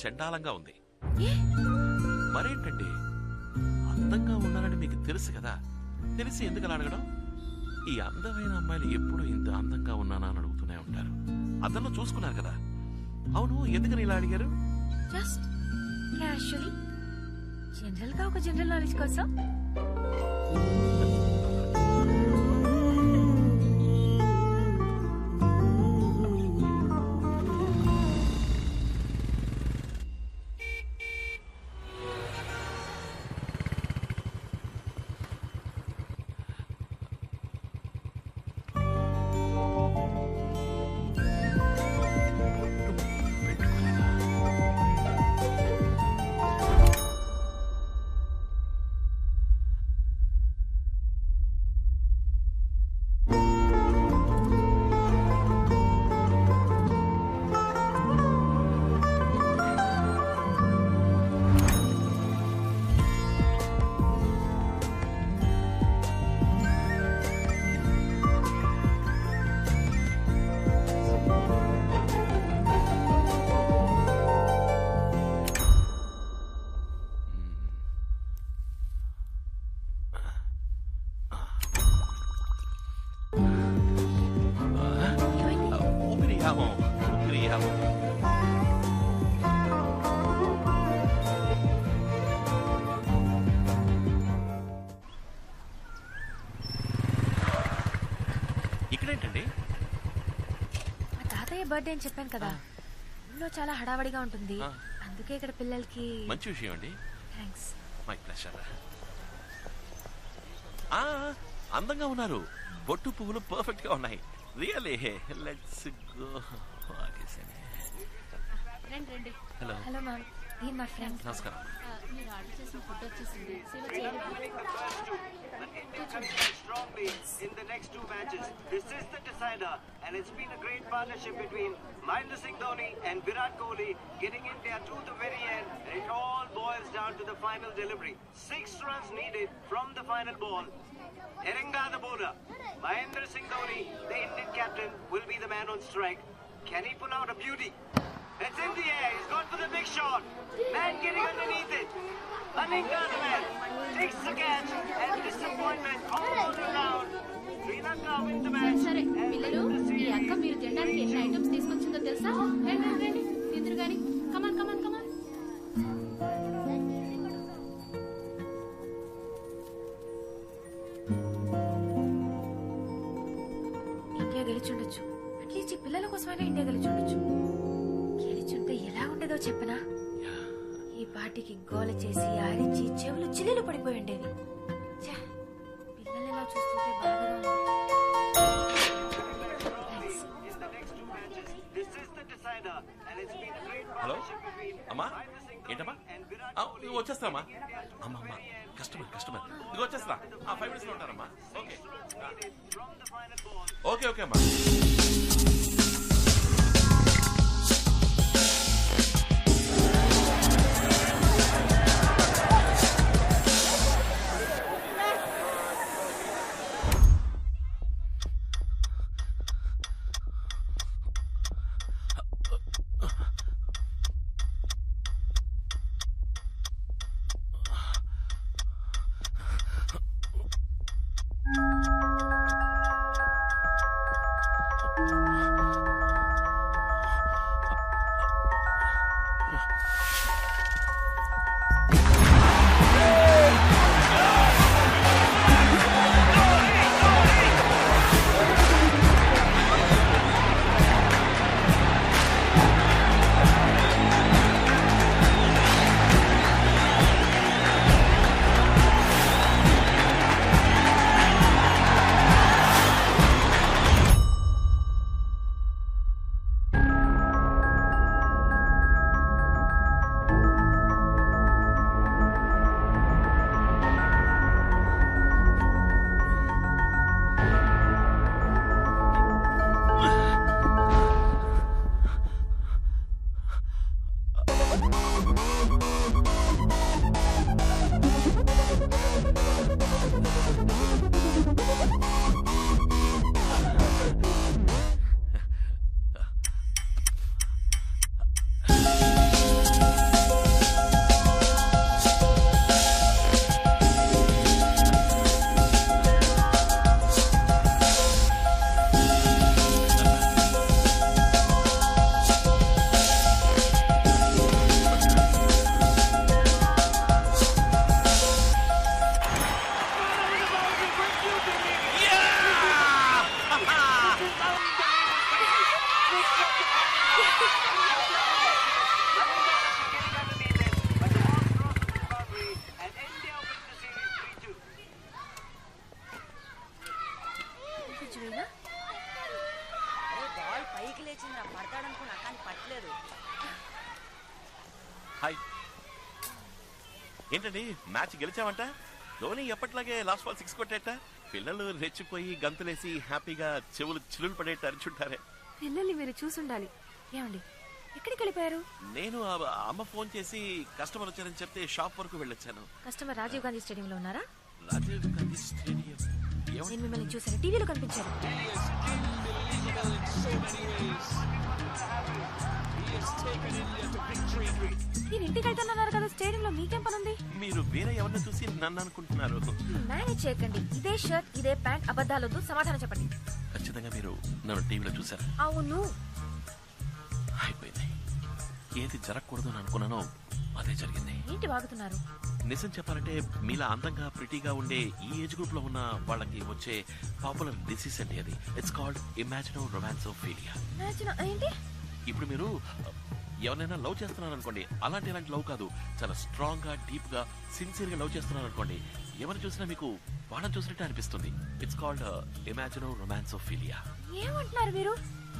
చండాలంగా ఉంది. ఏ? మరేంటండి, అందంగా ఉన్నారని మీకు తెలుసు కదా, తెలిసి ఎందుకు అలా అడగడం? ఈ అందమైన అమ్మాయిలు ఎప్పుడు ఇంత అందంగా ఉన్నానా అని అడుగుతూనే ఉంటారు. అతను చూసుకున్నారు కదా. అవును, ఎందుకని ఇలా అడిగారు? జస్ట్ క్యాషువల్లీ, జనరల్ గా ఒక జనరల్ నాలెడ్జ్ కోసం. ఇక్కడేంటండి? మా తాతయ్య బర్త్డే అని చెప్పాను కదా, ఇంట్లో చాలా హడావడిగా ఉంటుంది, అందుకే ఇక్కడ పిల్లలకి. మంచి విషయం అండి. థ్యాంక్స్. My pleasure. అందంగా ఉన్నారు, బొట్టు పువ్వులు పర్ఫెక్ట్ గా ఉన్నాయి. Really. Let's go. Hello. Hello ma'am, ఈయన మా ఫ్రెండ్. నమస్కారం. మీరు ఆర్డర్ చేసిన ఫుడ్ వచ్చేసింది. సేవ strongly in the next two matches. This is the decider, and it's been a great partnership between Mahendra Singh Dhoni and Virat Kohli, getting India to the very end, and it all boils down to the final delivery. 6 runs needed from the final ball. Eranga the bowler, Mahendra Singh Dhoni, the Indian captain, will be the man on strike. Can he pull out a beauty? It's in the air. He's gone for the big shot. Man getting underneath it. Aninga the man takes the catch, and disappointment all around. Sri Lanka win the match. సరే పిల్లలు, మీ అక్క మీరు తినడానికి ఎన్ని items తీసుకొచ్చిందో తెలుసా? రండి రండి రండి, తిందురు గాని. కమాన్ కమాన్ కమాన్. ఇండియా గెలిచుండొచ్చు, అట్లీస్ట్ ఈ పిల్లల కోసమైనా ఇండియా గెలిచుండొచ్చు. గెలిచుంటే ఎలా ఉండేదో చెప్పనా? ఈ పార్టీకి గోల చేసి ఆరించి చెవులు చిల్లులు పడిపోయి ఉండేవి. పిల్లలు ఎలా చూస్తుంటే బాధగా ఉంది. హలో అమ్మా, ఏంటమ్మా? ఇదిగో వచ్చేస్తామా. అమ్మా అమ్మా, కస్టమర్ ఇదిగో వచ్చేస్తా. 5 minutes లో ఉంటారమ్మా. ఓకే ఓకే ఓకే అమ్మా. లేచిందిరా పడతాడనుకున్నా కానీ పట్టలేదు. హాయ్, ఏంటండి మ్యాచ్ గెలిచామంట? ధోని ఎప్పటిలాగే లాస్ట్ బాల్ 6 కొట్టేట. పిల్లలు రెచ్చిపోయి గంతులేసి హ్యాపీగా చెవులు చిల్లులు పడేట్టు అరిచుంటారే. పిల్లల్ని మీరు చూసుండాలి. ఏమండి ఎక్కడికి వెళ్ళిపోయారు? నేను అమ్మ ఫోన్ చేసి కస్టమర్ వచ్చారని చెప్తే షాప్ వరకు వెళ్ళొచ్చాను. కస్టమర్ రాజీవ్ గాంధీ స్టేడియంలో ఉన్నారా? రాజీవ్ గాంధీ స్టేడియం. నేను మిమ్మల్ని చూసాను, టీవీలో కనిపించారు. మీరు ఇంటికి వెళ్తున్నారు కదా, స్టేడియంలో మీకేం పని ఉంది? మీరు వేరే ఎవరిని చూసి నన్ను అనుకుంటున్నారు. మేనేజ్ చేయకండి. ఇదే షర్ట్, ఇదే ప్యాంట్, అబద్ధాలొద్దు, సమాధానం చెప్పండి. ఖచ్చితంగా మీరు నన్ను టీవీలో చూసారు. అవును. అయిపోయింది. ఏది జరగకూడదు అని అనుకున్నానో అదే జరిగింది. ఏంటి వాగుతున్నారు? నిజం చెప్పాలంటే మీలా అందంగా ప్రిటీగా ఉండే ఈ ఏజ్ గ్రూప్ లో ఉన్న వాళ్ళకి వచ్చే పాపులర్ డిసీజ్ అండి అది. It's called imagino romansophilia. ఏంటి? ఇప్పుడు మీరు ఎవరైనా లవ్ చేస్తున్నారు అనుకోండి, అలాంటి లవ్ కాదు, చాలా స్ట్రాంగ్ గా డీప్ గా సిన్సియర్ గా లవ్ చేస్తున్నారు అనుకోండి, ఎవరిని చూసినా మీకు వాళ్ళని చూసినట్టే అనిపిస్తుంది. It's called imagino romansophilia. ఏమంటున్నారు మీరు?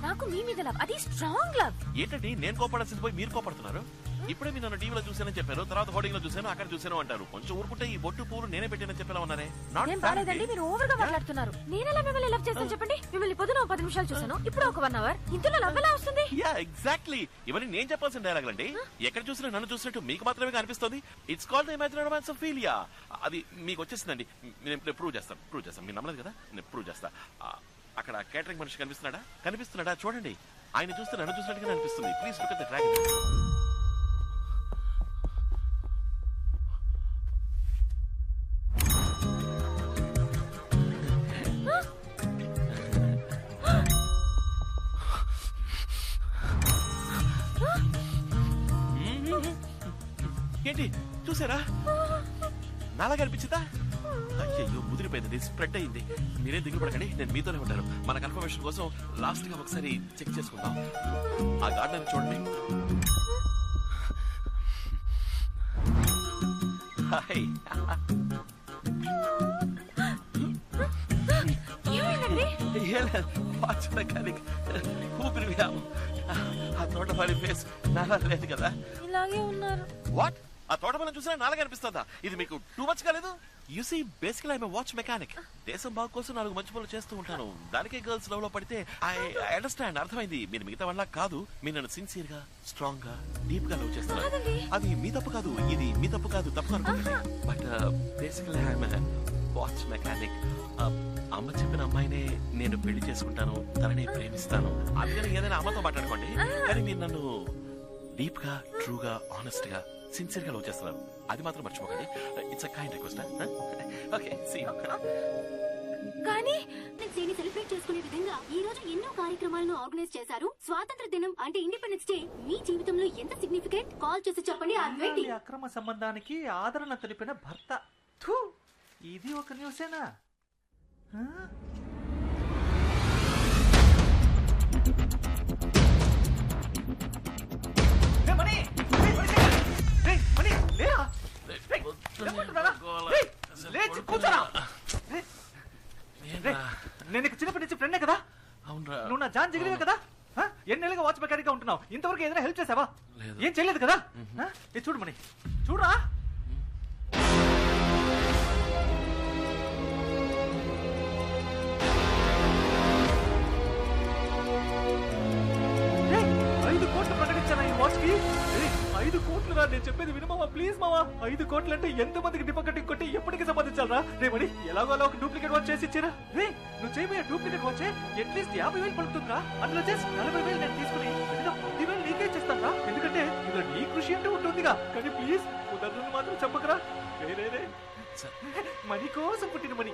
నాకు మీ మీద లవ్, అది స్ట్రాంగ్ లవ్. ఏంటండి నేను కోపడాల్సింది పోయి మీరు కోపడుతున్నారు? ఇప్పుడే మీరు నన్ను టీవీలో చూసానని చెప్పారు, తర్వాత హోర్డింగ్ లో చూసాను, అక్కడ చూసాను అంటారు. కొంచెం ఊరుకుంటే ఈ బొట్టు పూలు నేనే పెట్టానని చెప్పేలా ఉన్నారే. ఏం బాలేదండి, మీరు ఓవర్ గా మాట్లాడుతున్నారు. నేనెలా మిమ్మల్ని లవ్ చేస్తాను చెప్పండి? మిమ్మల్ని పొద్దున 10 నిమిషాలు చూసాను, ఇప్పుడు ఒక 1 అవర్. ఇంతలో లవ్ ఎలా వస్తుంది? Yeah exactly. ఇవన్నీ నేను చెప్పాల్సిన డైలాగ్ అండి. ఎక్కడ చూసినా నన్ను చూసినట్టు మీకు మాత్రమే కనిపిస్తుంది. It's called the imaginary romansophilia. అది మీకు వచ్చేసిందండి. నేను ప్రూవ్ చేస్తాను. మీరు నమ్మలేదు కదా, నేను ప్రూవ్ చేస్తా. అక్కడ కేటరింగ్ మనిషి కనిపిస్తున్నాడా చూడండి. ఆయన చూస్తే నన్ను చూసినట్టుగా అనిపిస్తుంది. Please look at the dragon. ఏంటి చూసారా? నాలాగా అనిపించిందా? అయ్యో ముదిరిపోయింది, స్ప్రెడ్ అయింది. మీరే దిగులు పడకండి, నేను మీతోనే ఉంటాను. మన కన్ఫర్మేషన్ కోసం లాస్ట్ గా ఒకసారి చెక్ చేసుకుందాం. ఆ గార్డెన్ చూడండి. హాయ్. వాచ్ మెకానిక్ ఊపిరి వ్యాము. ఆ తోటమాలి ఫేస్ నాలా లేదు కదా. ఇలాగే ఉన్నారు. వాట్? ఆ తోటమాలని చూసినా నాలుగు అనిపిస్తుందా? ఇది మీకు టూ మచ్ కాలేదు? You see basically I'm watch mechanic. దేశం బాగు కోసం 4 మంచి పనులు చేస్తూ ఉంటాను. దానికే గర్ల్స్ లవ్ లో పడితే ఐ అండర్స్టాండ్, అర్థమైంది. మీరు మిగతా వాళ్ళ కాదు, మీరు నన్ను సిన్సియర్ గా స్ట్రాంగ్ గా డీప్ గా లవ్ చేస్తున్నారు. అది మీ తప్పు కాదు, ఇది మీ తప్పు కాదు, తప్పు అనుకోండి. But basically I'm watch mechanic. అమ్మ చెప్పిన అమ్మాయినే నేను పెళ్లి చేసుకుంటాను, తననే ప్రేమిస్తాను. అందుకని ఏదైనా అమ్మతో మాట్లాడుకోండి. కానీ మీరు నన్ను డీప్ గా, ట్రూగా, ఆనెస్ట్ గా, సిన్సియర్ గా లవ్ చేస్తున్నారు. అది మాత్రం మర్చిపోకండి. It's a kind request. Okay, see you. కానీ డేని సెలబ్రేట్ చేసుకునే విధంగా ఈ రోజు ఎన్నో కార్యక్రమాలను ఆర్గనైజ్ చేశారు. స్వాతంత్ర దినం అంటే ఇండిపెండెన్స్ డే మీ జీవితంలో ఎంత సిగ్నిఫికెంట్? కాల్ చేసి చెప్పండి. అక్రమ సంబంధానికి ఆదరణ తెలిపిన భర్త. ఇది ఒక న్యూసేనా? నేను చిన్నప్పటి నుంచి ఫ్రెండే కదా. నువ్వు నా జాన్ జిగిరివే కదా. ఎన్నేళ్ళుగా వాచ్ మెకానిక్ గా ఉంటున్నావు, ఇంతవరకు ఏదైనా హెల్ప్ చేసావా? ఏం చేయలేదు కదా. చూడు మణి, చూడరా. వాచ్ కి 5 కోట్లు రా. నేను చెప్పేది వినమావా, ప్లీజ్ మావా. 5 కోట్లు అంటే ఎంత మందికి డిపాజిట్ కొట్టి ఎప్పటికి సంపాదించాలరా? రేమని ఎలాగో అలా ఒక డూప్లికేట్ వాచ్ చేసి ఇచ్చారా? రే నువ్వు చేయబోయే డూప్లికేట్ వాచ్ అట్లీస్ట్ 50,000 పడుతుందిరా. అందులో చేసి 40,000 నేను తీసుకుని 10,000 నీకే చేస్తాను రా. ఎందుకంటే ఇందులో నీ కృషి అంటూ ఉంటుందిగా. కానీ ప్లీజ్ కుదరదు మాత్రం చెప్పకరా. రే మనీ కోసం పుట్టిన మనీ.